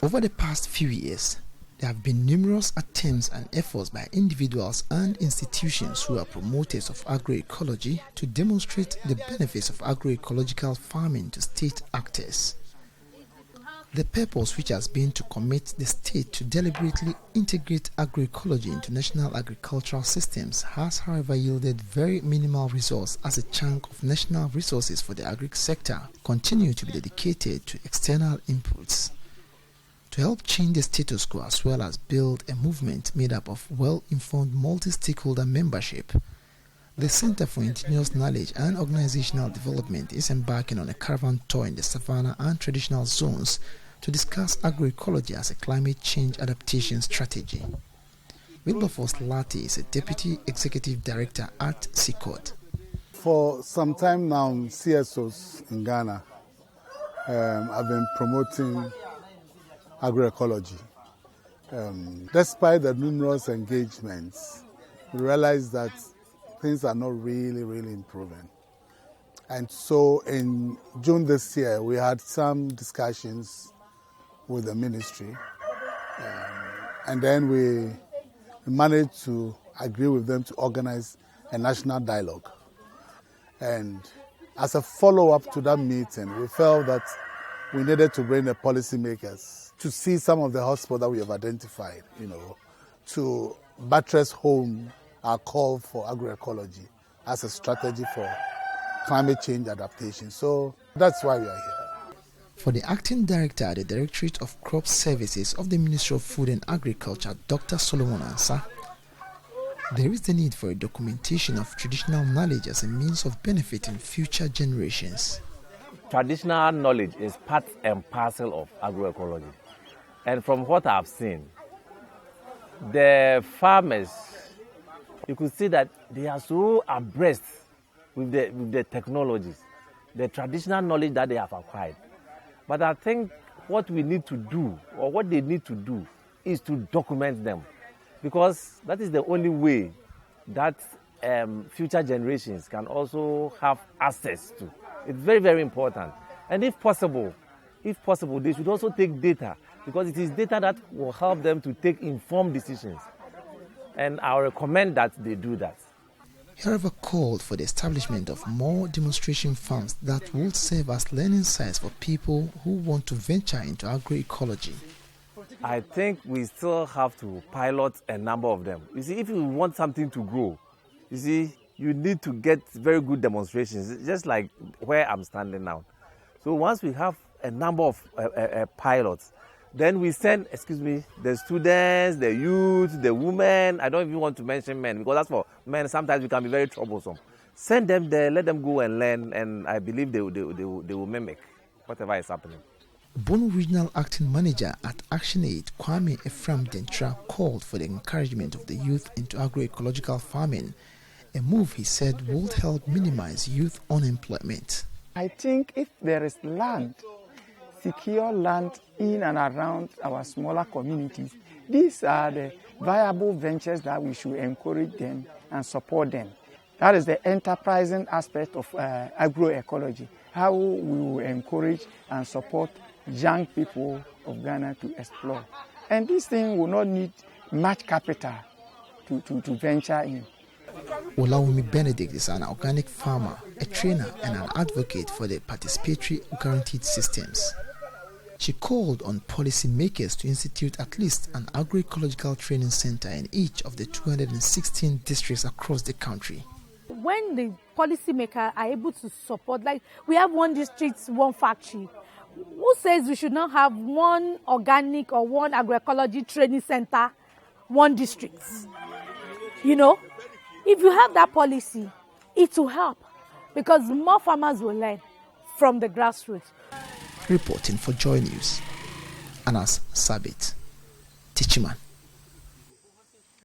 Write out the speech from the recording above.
Over the past few years, there have been numerous attempts and efforts by individuals and institutions who are promoters of agroecology to demonstrate the benefits of agroecological farming to state actors. The purpose, which has been to commit the state to deliberately integrate agroecology into national agricultural systems, has however yielded very minimal results, as a chunk of national resources for the agri sector continue to be dedicated to external inputs. To help change the status quo as well as build a movement made up of well-informed multi-stakeholder membership, the Center for Indigenous Knowledge and Organizational Development is embarking on a caravan tour in the savannah and traditional zones to discuss agroecology as a climate change adaptation strategy. Wilberforce Lati is a Deputy Executive Director at CIKOD. For some time now, CSOs in Ghana have been promoting agroecology. Despite the numerous engagements, we realize that things are not really improving. And so in June this year, we had some discussions with the ministry, and then we managed to agree with them to organize a national dialogue. And as a follow-up to that meeting, we felt that we needed to bring the policymakers to see some of the hotspots that we have identified, to buttress home our call for agroecology as a strategy for climate change adaptation. So that's why we are here. For the Acting Director at the Directorate of Crop Services of the Ministry of Food and Agriculture, Dr. Solomon Ansah, there is the need for a documentation of traditional knowledge as a means of benefiting future generations. Traditional knowledge is part and parcel of agroecology. And from what I've seen, the farmers, you could see that they are so abreast with the technologies, the traditional knowledge that they have acquired. But I think what we need to do, or what they need to do, is to document them. Because that is the only way that future generations can also have access to. It's very important. And if possible, they should also take data, because it is data that will help them to take informed decisions. And I recommend that they do that. He however called for the establishment of more demonstration farms that will serve as learning sites for people who want to venture into agroecology. I think we still have to pilot a number of them. You see, if you want something to grow, you need to get very good demonstrations, just like where I'm standing now. So once we have a number of pilots, then we send, the students, the youth, the women. I don't even want to mention men, because that's for men. Sometimes we can be very troublesome. Send them there, let them go and learn, and I believe they will mimic whatever is happening. Bono Regional Acting Manager at ActionAid, Kwame Ephraim Dentra, called for the encouragement of the youth into agroecological farming, a move he said would help minimize youth unemployment. I think if there is land, secure land in and around our smaller communities, these are the viable ventures that we should encourage them and support them. That is the enterprising aspect of agroecology, how we will encourage and support young people of Ghana to explore. And this thing will not need much capital to venture in. Olawumi Benedict is an organic farmer, a trainer and an advocate for the participatory guaranteed systems. She called on policymakers to institute at least an agroecological training center in each of the 216 districts across the country. When the policymakers are able to support, like we have one district, one factory, who says we should not have one organic or one agroecology training center, one district? If you have that policy, it will help, because more farmers will learn from the grassroots. Reporting for Joy News, Anas Sabit, Teacherman.